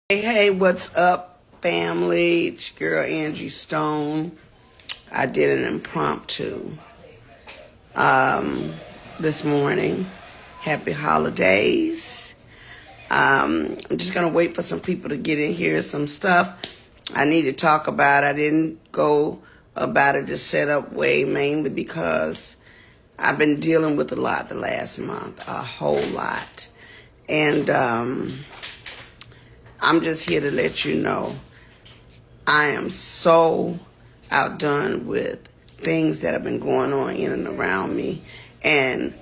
Hey, what's up, family? It's your girl Angie Stone. I did an impromptu this morning. Happy holidays. I'm just going to wait for some people to get in here. Some stuff I need to talk about. I didn't go about it the setup way, mainly because I've been dealing with a lot the last month, a whole lot. And I'm just here to let you know I am so outdone with things that have been going on in and around me. And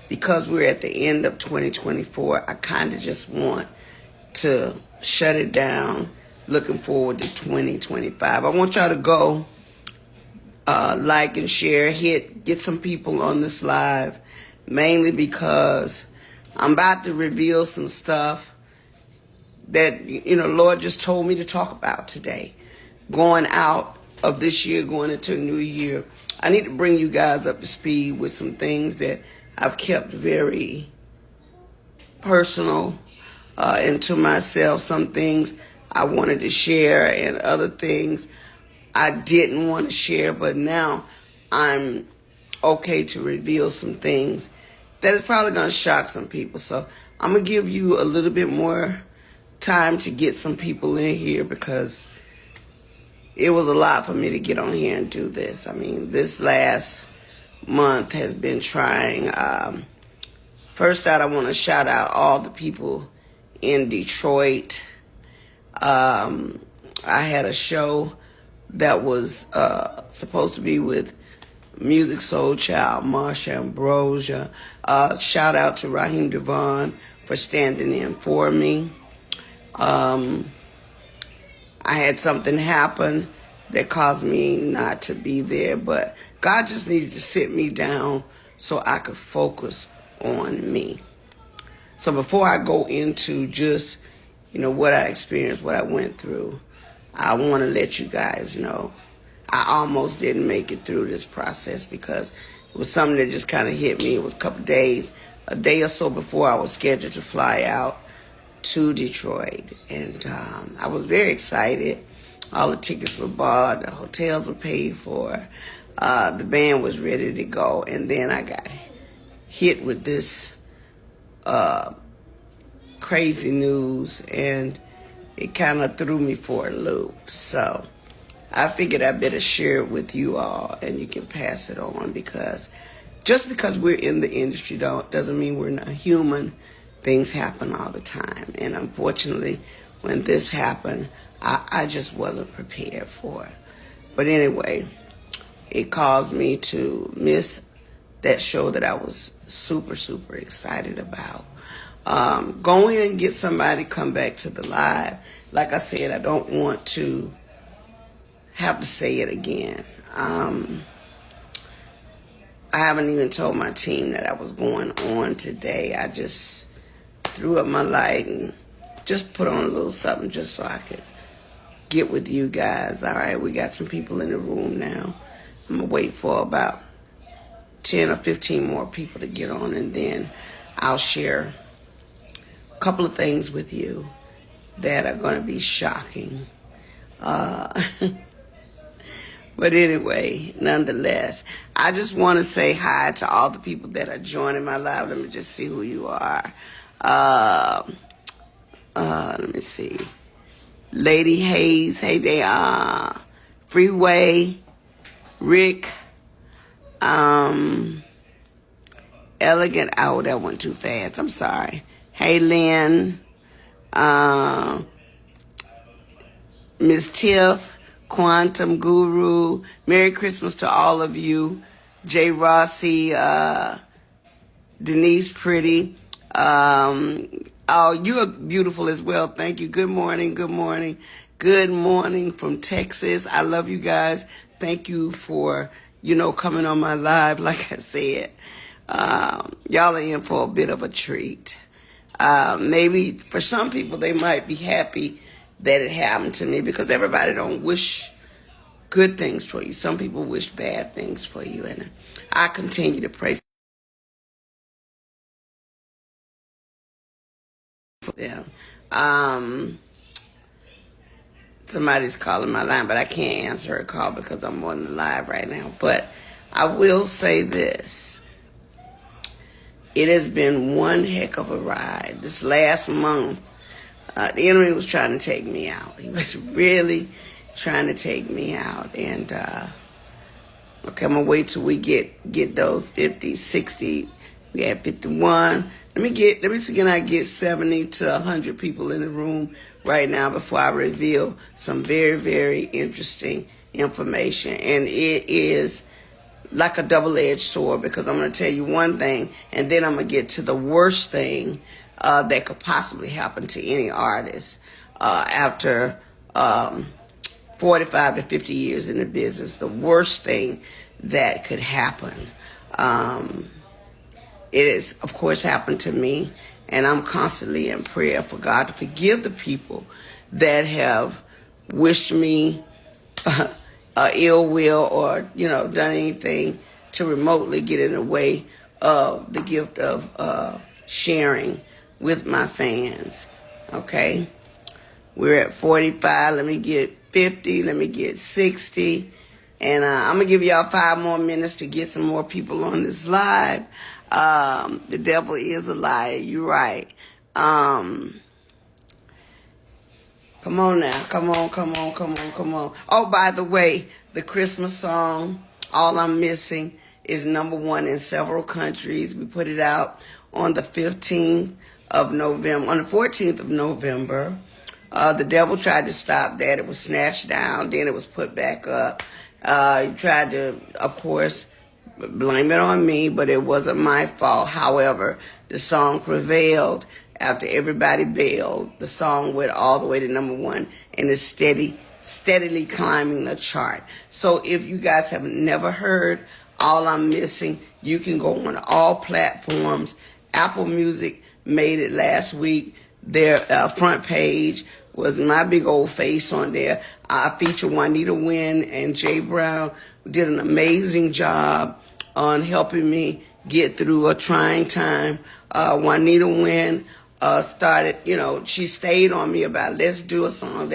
because we're at the end of 2024, I kind of just want to shut it down, looking forward to 2025. I want y'all to go like and share, get some people on this live, mainly because I'm about to reveal some stuff that, Lord just told me to talk about today. Going out of this year, going into a new year, I need to bring you guys up to speed with some things that I've kept very personal and to myself. Some things I wanted to share and other things I didn't want to share, but now I'm okay to reveal some things that is probably going to shock some people. So I'm going to give you a little bit more time to get some people in here because it was a lot for me to get on here and do this. I mean, this last month has been trying. First out, I want to shout out all the people in Detroit. I had a show that was supposed to be with Music Soul Child, Marsha Ambrosia. Shout out to Raheem Devon for standing in for me. I had something happen that caused me not to be there, but God just needed to sit me down so I could focus on me. So before I go into just, what I experienced, what I went through, I want to let you guys know I almost didn't make it through this process because it was something that just kind of hit me. It was a day or so before I was scheduled to fly out to Detroit. And I was very excited. All the tickets were bought. The hotels were paid for. The band was ready to go. And then I got hit with this crazy news, and it kind of threw me for a loop. So I figured I better share it with you all, and you can pass it on, because just because we're in the industry doesn't mean we're not human. Things happen all the time. And unfortunately, when this happened, I just wasn't prepared for it. But anyway, it caused me to miss that show that I was super, super excited about. Go in and get somebody, come back to the live. Like I said, I don't want to have to say it again. I haven't even told my team that I was going on today. I just threw up my light and just put on a little something just so I could get with you guys. All right, we got some people in the room now. I'm going to wait for about 10 or 15 more people to get on, and then I'll share a couple of things with you that are going to be shocking. But anyway, nonetheless, I just want to say hi to all the people that are joining my live. Let me just see who you are. Let me see. Lady Hayes, hey there. Freeway, Rick, Elegant. Oh, that went too fast. I'm sorry. Hey, Lynn, Miss Tiff, Quantum Guru. Merry Christmas to all of you. Jay Rossi, Denise Pretty. Oh, you are beautiful as well. Thank you. Good morning. Good morning. Good morning from Texas. I love you guys. Thank you for, coming on my live. Like I said, y'all are in for a bit of a treat. Maybe for some people, they might be happy that it happened to me, because everybody don't wish good things for you. Some people wish bad things for you. And I continue to pray for them. Somebody's calling my line, but I can't answer her call because I'm on the live right now. But I will say this. It has been one heck of a ride. This last month, the enemy was trying to take me out. He was really trying to take me out. And, okay, I'm going to wait till we get those 50, 60. We had 51. Let me see, can I get 70 to 100 people in the room right now before I reveal some very, very interesting information. And it is like a double-edged sword, because I'm going to tell you one thing, and then I'm going to get to the worst thing that could possibly happen to any artist after 45 to 50 years in the business. The worst thing that could happen. It has, of course, happened to me, and I'm constantly in prayer for God to forgive the people that have wished me ill will or, done anything to remotely get in the way of the gift of sharing with my fans. Okay? We're at 45. Let me get 50. Let me get 60. And I'm going to give y'all 5 more minutes to get some more people on this live. The devil is a liar. You're right. Come on now. Come on. Oh, by the way, the Christmas song, All I'm Missing, is #1 in several countries. We put it out on the 15th of November, on the 14th of November. The devil tried to stop that. It was snatched down. Then it was put back up. He tried to, of course, blame it on me, but it wasn't my fault. However, the song prevailed. After everybody bailed, the song went all the way to #1 and is steadily climbing the chart. So if you guys have never heard All I'm Missing, you can go on all platforms. Apple Music made it last week. Their front page was my big old face on there. I featured Juanita Wynn and Jay Brown, who did an amazing job on helping me get through a trying time. Juanita Wynn started, she stayed on me about let's do a song.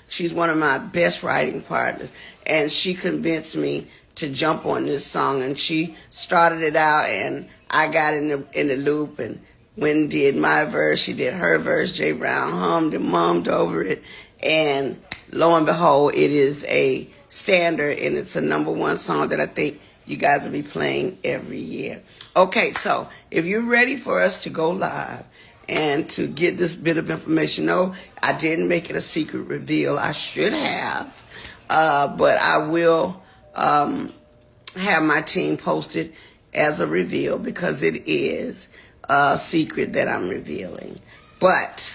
She's one of my best writing partners, and she convinced me to jump on this song, and she started it out, and I got in the loop, and Wynn did my verse, she did her verse, Jay Brown hummed and mummed over it, and lo and behold, it is a standard, and it's a #1 song that I think you guys will be playing every year. Okay, so if you're ready for us to go live and to get this bit of information, no, I didn't make it a secret reveal. I should have, but I will have my team post it as a reveal because it is a secret that I'm revealing. But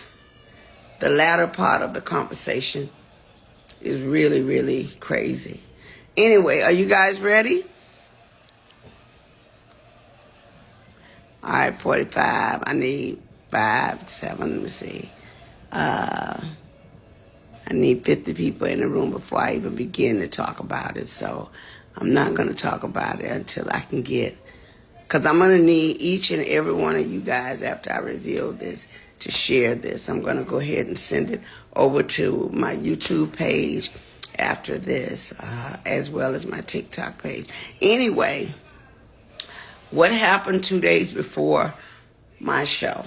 the latter part of the conversation is really, really crazy. Anyway, are you guys ready? All right, 45. I need 5, 7. Let me see. I need 50 people in the room before I even begin to talk about it. So I'm not going to talk about it until I can get, because I'm going to need each and every one of you guys after I reveal this to share this. I'm going to go ahead and send it over to my YouTube page after this, as well as my TikTok page. Anyway, what happened 2 days before my show?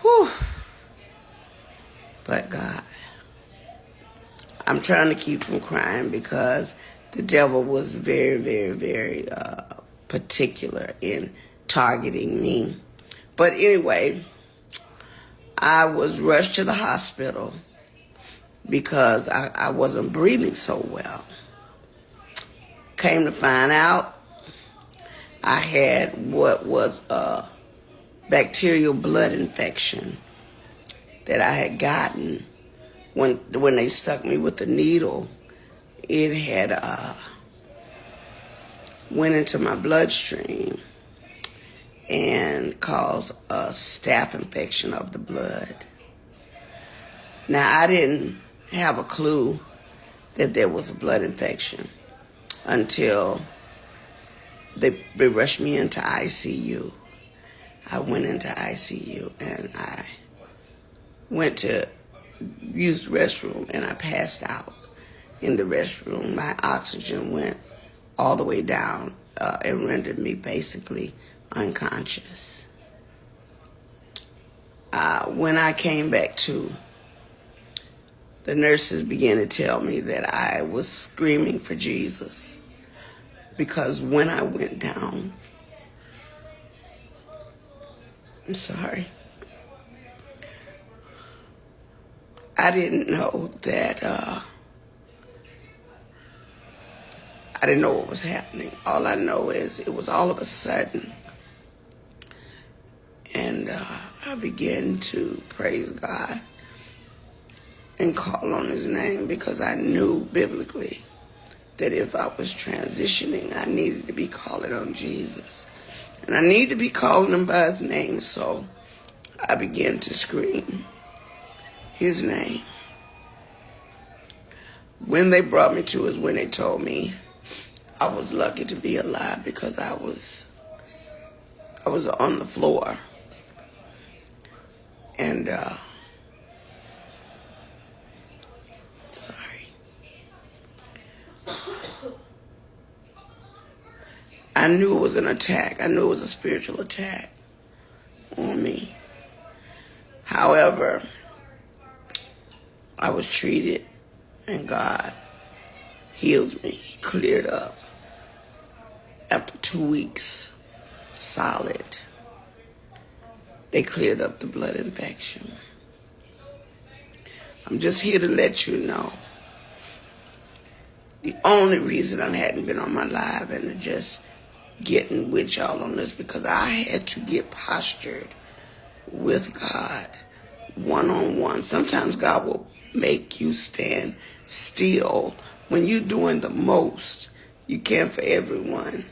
Whew. But God, I'm trying to keep from crying because the devil was very, very, very particular in targeting me. But anyway, I was rushed to the hospital because I wasn't breathing so well. Came to find out, I had what was a bacterial blood infection that I had gotten when they stuck me with the needle. It had went into my bloodstream and caused a staph infection of the blood. Now, I didn't have a clue that there was a blood infection until they rushed me into ICU. I went into ICU and I went to used the restroom and I passed out in the restroom. My oxygen went all the way down and rendered me basically unconscious. When I came back to, the nurses began to tell me that I was screaming for Jesus, because when I went down, I'm sorry, I didn't know that, I didn't know what was happening. All I know is it was all of a sudden. And I began to praise God and call on his name, because I knew biblically that if I was transitioning, I needed to be calling on Jesus. And I need to be calling him by his name. So I began to scream his name. When they brought me to is when they told me I was lucky to be alive, because I was on the floor. And sorry. I knew it was an attack. I knew it was a spiritual attack on me. However, I was treated and God healed me. He cleared up. After 2 weeks, solid, they cleared up the blood infection. I'm just here to let you know, the only reason I hadn't been on my live and just getting with y'all on this, because I had to get postured with God one-on-one. Sometimes God will make you stand still when you're doing the most you can for everyone.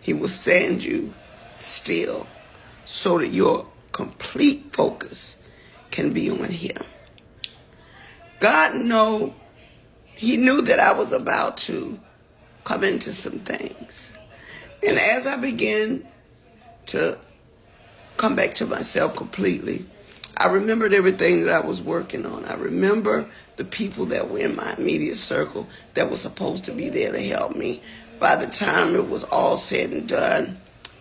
He will stand you still so that your complete focus can be on him. God he knew that I was about to come into some things. And as I began to come back to myself completely, I remembered everything that I was working on. I remember the people that were in my immediate circle that were supposed to be there to help me. By the time it was all said and done,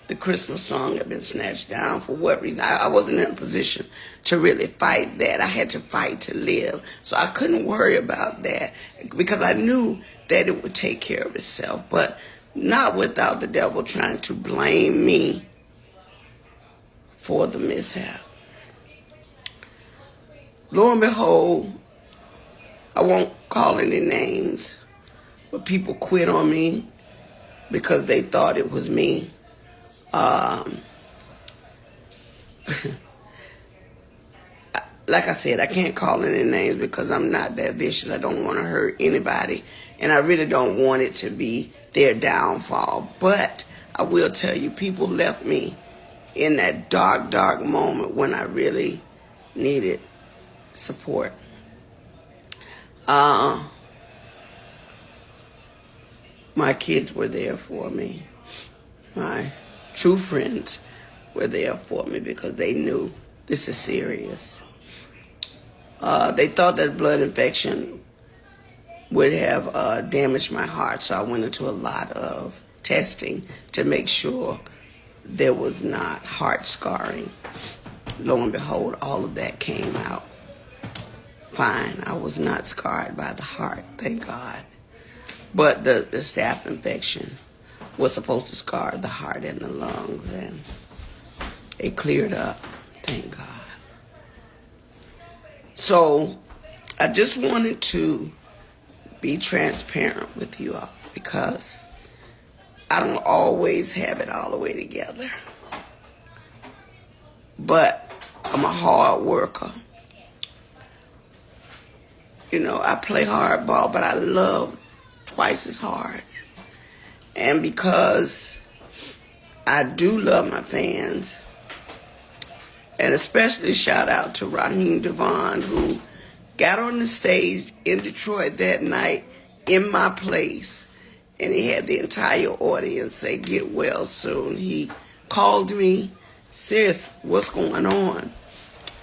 the Christmas song had been snatched down. For what reason? I wasn't in a position to really fight that. I had to fight to live. So I couldn't worry about that, because I knew that it would take care of itself. But not without the devil trying to blame me for the mishap. Lo and behold, I won't call any names, but people quit on me because they thought it was me. Like I said, I can't call any names because I'm not that vicious. I don't want to hurt anybody, and I really don't want it to be their downfall. But I will tell you, people left me in that dark, dark moment when I really needed support. My kids were there for me. My true friends were there for me because they knew this is serious. They thought that blood infection would have damaged my heart, so I went into a lot of testing to make sure there was not heart scarring. Lo and behold, all of that came out fine. I was not scarred by the heart, thank God. But the staph infection was supposed to scar the heart and the lungs, and it cleared up, thank God. So I just wanted to be transparent with you all, because I don't always have it all the way together. But I'm a hard worker. You know, I play hardball, but I love twice as hard. And because I do love my fans, and especially shout out to Raheem Devon, who got on the stage in Detroit that night in my place, and he had the entire audience say, "Get well soon." He called me, "Sis, what's going on?"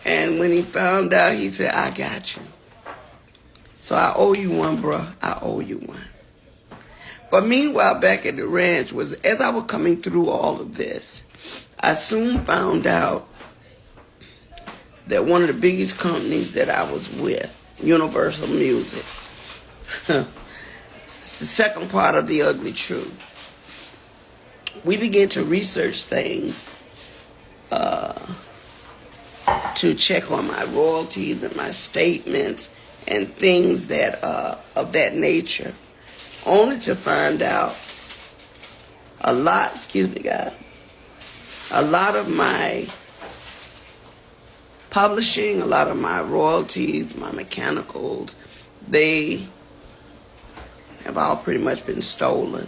And when he found out, he said, I got you. So I owe you one, bruh. I owe you one. But meanwhile, back at the ranch, was as I was coming through all of this, I soon found out that one of the biggest companies that I was with, Universal Music, it's the second part of the ugly truth. We began to research things to check on my royalties and my statements and things that of that nature, only to find out a lot, excuse me, God, a lot of my publishing, a lot of my royalties, my mechanicals, they have all pretty much been stolen.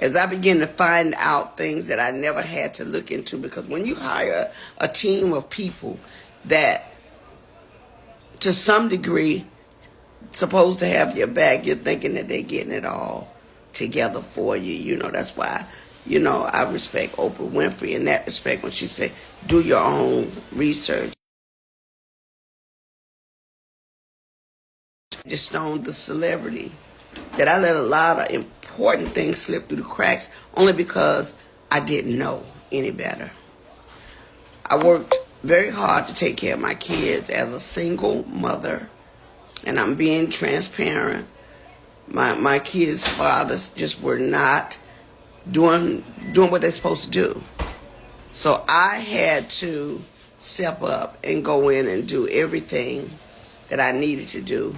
As I begin to find out things that I never had to look into, because when you hire a team of people that to some degree supposed to have your back, you're thinking that they're getting it all together for you. You know, that's why, you know, I respect Oprah Winfrey in that respect when she said, do your own research. Just stoned the celebrity that I let a lot of important things slip through the cracks only because I didn't know any better. I worked very hard to take care of my kids as a single mother, and I'm being transparent. My kids' fathers just were not doing what they're supposed to do. So I had to step up and go in and do everything that I needed to do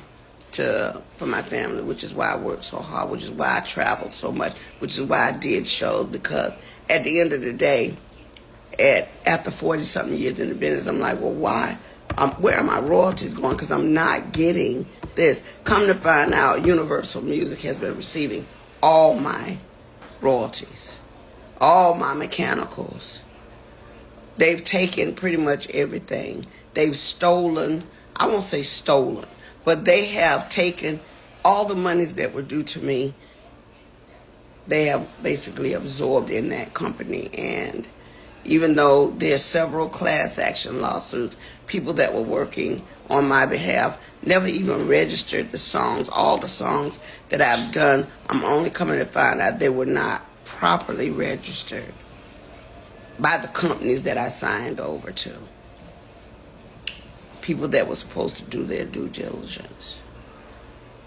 for my family, which is why I worked so hard, which is why I traveled so much, which is why I did shows, because at the end of the day, after 40-something years in the business, I'm like, well, why? Where are my royalties going? Because I'm not getting this. Come to find out, Universal Music has been receiving all my royalties, all my mechanicals. They've taken pretty much everything. They've stolen, I won't say stolen, but they have taken all the monies that were due to me. They have basically absorbed in that company. And even though there's several class action lawsuits, people that were working on my behalf never even registered the songs. All the songs that I've done, I'm only coming to find out they were not properly registered by the companies that I signed over to. People that were supposed to do their due diligence.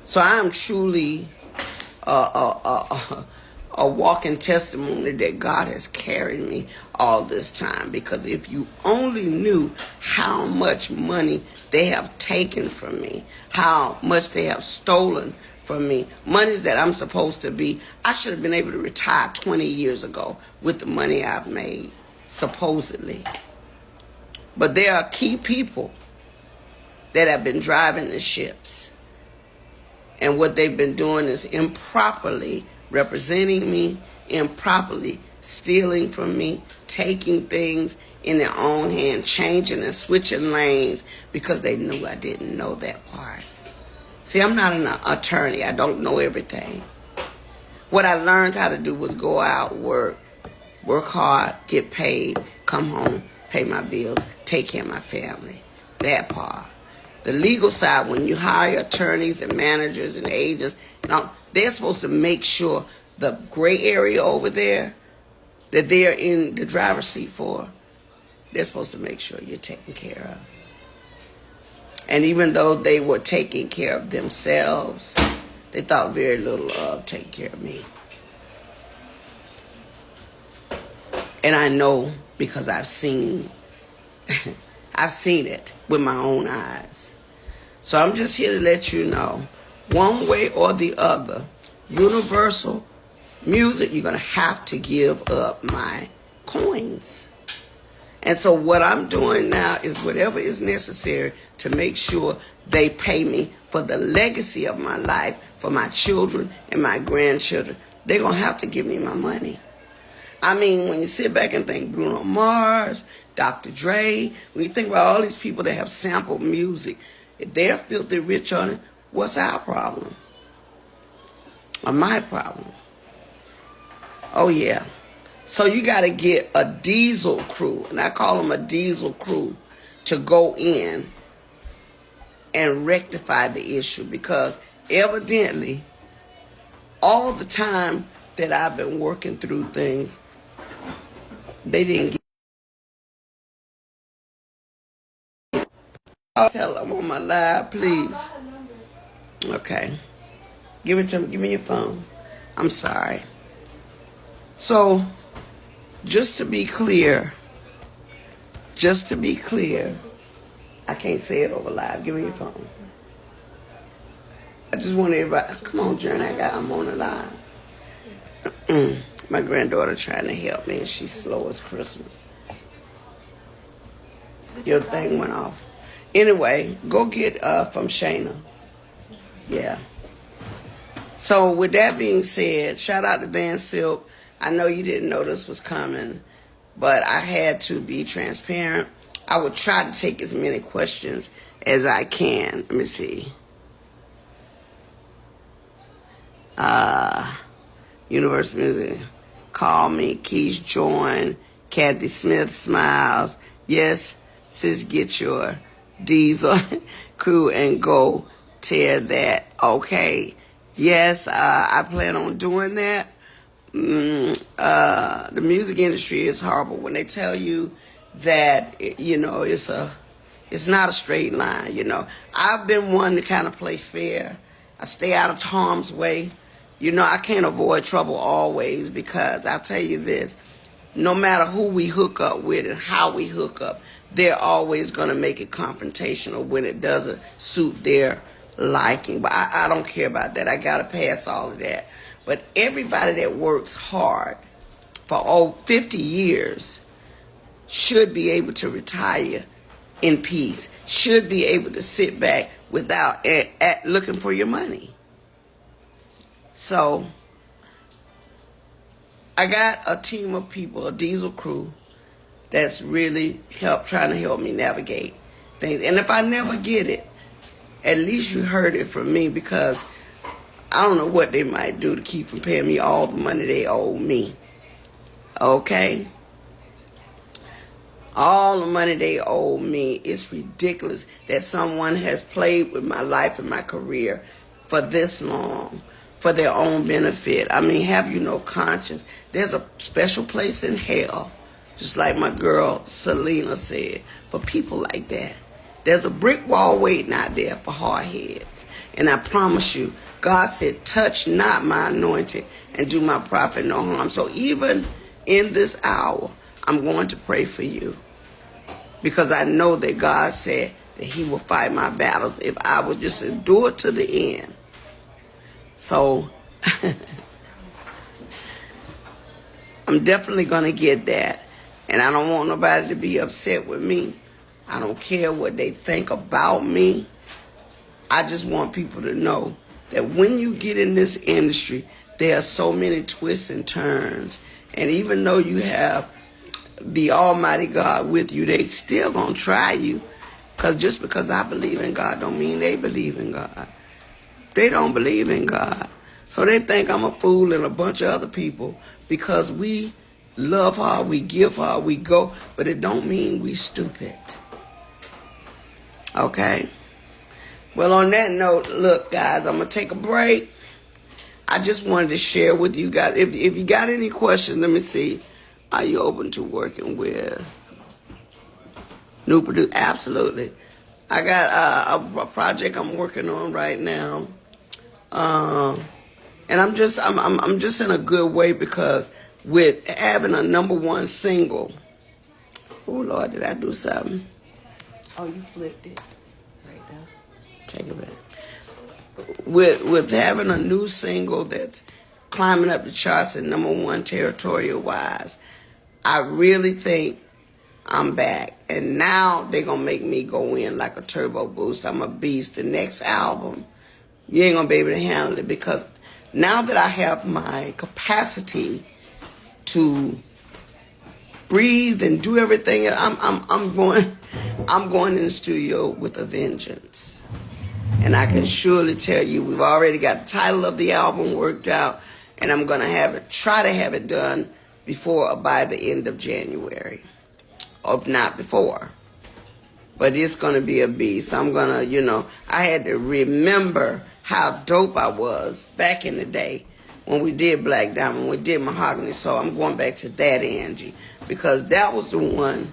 So I am truly a walking testimony that God has carried me all this time. Because if you only knew how much money they have taken from me, how much they have stolen from me, monies that I'm supposed to be, I should have been able to retire 20 years ago with the money I've made, supposedly. But there are key people that have been driving the ships. And what they've been doing is improperly representing me, improperly stealing from me, taking things in their own hand, changing and switching lanes because they knew I didn't know that part. See, I'm not an attorney. I don't know everything. What I learned how to do was go out, work hard, get paid, come home, pay my bills, take care of my family. That part. The legal side, when you hire attorneys and managers and agents, now they're supposed to make sure the gray area over there that they're in the driver's seat for, they're supposed to make sure you're taken care of. And even though they were taking care of themselves, they thought very little of taking care of me. And I know because I've seen it with my own eyes. So I'm just here to let you know, one way or the other, Universal Music, you're going to have to give up my coins. And so what I'm doing now is whatever is necessary to make sure they pay me for the legacy of my life, for my children and my grandchildren. They're going to have to give me my money. I mean, when you sit back and think Bruno Mars, Dr. Dre, when you think about all these people that have sampled music, if they're filthy rich on it, what's our problem? Or my problem? Oh, yeah. So you got to get a diesel crew, and I call them a diesel crew, to go in and rectify the issue, because evidently all the time that I've been working through things, they didn't get. I'll tell them on my live, please. Okay. Give it to me. Give me your phone. I'm sorry. So, just to be clear, I can't say it over live. Give me your phone. I just want everybody, come on, Journey, I'm on the line. My granddaughter trying to help me, and she's slow as Christmas. Your thing went off. Anyway, go get from Shayna. Yeah. So with that being said, shout out to Van Silk. I know you didn't know this was coming, but I had to be transparent. I would try to take as many questions as I can. Let me see. Universal Music. Call me. Keys join. Kathy Smith smiles. Yes, sis, get your diesel crew and go tear that. Okay. Yes, I plan on doing that. The music industry is horrible when they tell you that, it's not a straight line. I've been one to kind of play fair. I stay out of harm's way. I can't avoid trouble always, because I'll tell you this, no matter who we hook up with and how we hook up, they're always going to make it confrontational when it doesn't suit their liking. But I don't care about that. I got to pass all of that. But everybody that works hard for 50 years should be able to retire in peace, should be able to sit back without looking for your money. So I got a team of people, a diesel crew, that's really trying to help me navigate things. And if I never get it, at least you heard it from me, because I don't know what they might do to keep from paying me all the money they owe me. Okay? All the money they owe me. It's ridiculous that someone has played with my life and my career for this long, for their own benefit. I mean, have you no conscience? There's a special place in hell, just like my girl Selena said, for people like that. There's a brick wall waiting out there for hard heads. And I promise you, God said, touch not my anointed and do my prophet no harm. So even in this hour, I'm going to pray for you, because I know that God said that he will fight my battles if I would just endure to the end. So I'm definitely going to get that. And I don't want nobody to be upset with me. I don't care what they think about me. I just want people to know that when you get in this industry, there are so many twists and turns. And even though you have the Almighty God with you, they still going to try you. Because just because I believe in God don't mean they believe in God. They don't believe in God. So they think I'm a fool and a bunch of other people, because we love hard, we give hard, we go, but it don't mean we stupid. Okay? Well, on that note, look, guys, I'm going to take a break. I just wanted to share with you guys. If you got any questions, let me see. Are you open to working with new producer? Absolutely. I got a project I'm working on right now. And I'm just in a good way, because with having a #1 single. Oh, Lord, did I do something? Oh, you flipped it right there. Take it back. With having a new single that's climbing up the charts at #1 territorial wise, I really think I'm back. And now they're going to make me go in like a turbo boost. I'm a beast. The next album, you ain't going to be able to handle it, because now that I have my capacity to breathe and do everything, I'm going in the studio with a vengeance. And I can surely tell you, we've already got the title of the album worked out, and I'm going to try to have it done before or by the end of January, or if not before. But it's going to be a beast. I'm going to, I had to remember how dope I was back in the day when we did Black Diamond, when we did Mahogany. So I'm going back to that Angie, because that was the one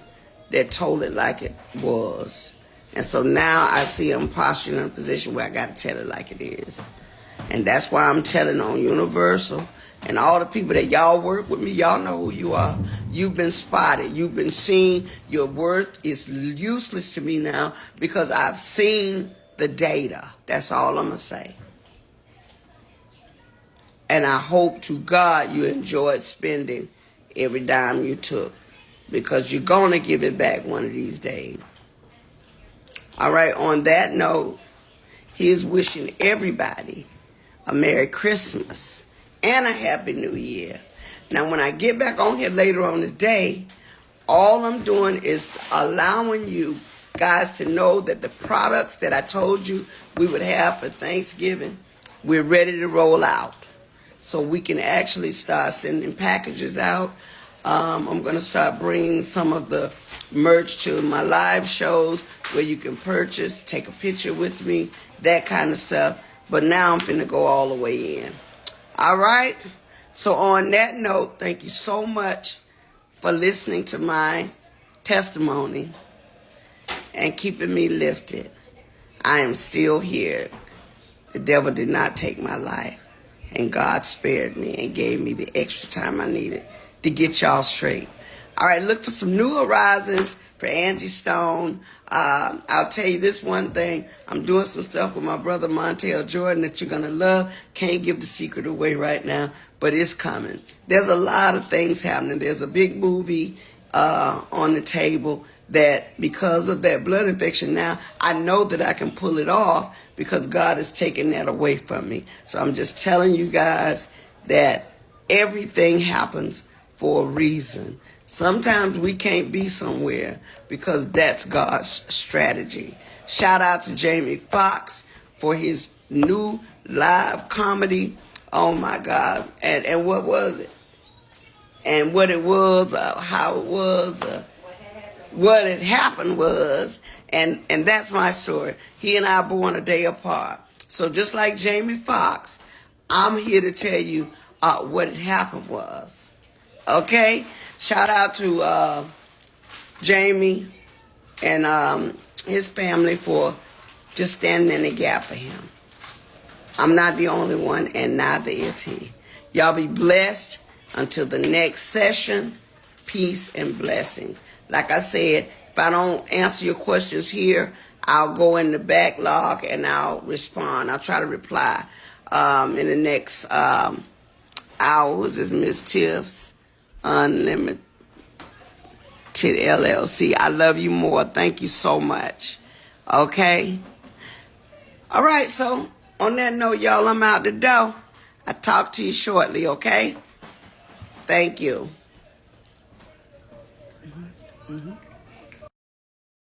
that told it like it was. And so now I see I'm posturing in a position where I got to tell it like it is. And that's why I'm telling on Universal. And all the people that y'all work with me, y'all know who you are. You've been spotted. You've been seen. Your worth is useless to me now because I've seen the data. That's all I'm going to say. And I hope to God you enjoyed spending every dime you took, because you're going to give it back one of these days. All right, on that note, he is wishing everybody a Merry Christmas and a Happy New Year. Now, when I get back on here later on today, all I'm doing is allowing you guys to know that the products that I told you we would have for Thanksgiving, we're ready to roll out. So we can actually start sending packages out. I'm going to start bringing some of the merch to my live shows where you can purchase, take a picture with me, that kind of stuff. But now I'm finna go all the way in. All right? So on that note, thank you so much for listening to my testimony and keeping me lifted. I am still here. The devil did not take my life, and God spared me and gave me the extra time I needed to get y'all straight. All right, look for some new horizons for Angie Stone. I'll tell you this one thing. I'm doing some stuff with my brother Montel Jordan that you're going to love. Can't give the secret away right now, but it's coming. There's a lot of things happening. There's a big movie on the table that because of that blood infection now, I know that I can pull it off because God is taking that away from me. So I'm just telling you guys that everything happens for a reason. Sometimes we can't be somewhere because that's God's strategy. Shout out to Jamie Foxx for his new live comedy. Oh my God. And what was it? And what it was, how it was, what had happened was, and that's my story. He and I born a day apart. So just like Jamie Foxx, I'm here to tell you what had happened was. Okay? Shout out to Jamie and his family for just standing in the gap for him. I'm not the only one, and neither is he. Y'all be blessed until the next session. Peace and blessings. Like I said, if I don't answer your questions here, I'll go in the backlog and I'll respond. I'll try to reply in the next hour. Who's this? Miss Tiff's Unlimited LLC. I love you more. Thank you so much. Okay? All right, so on that note, y'all, I'm out the door. I'll talk to you shortly, okay? Thank you.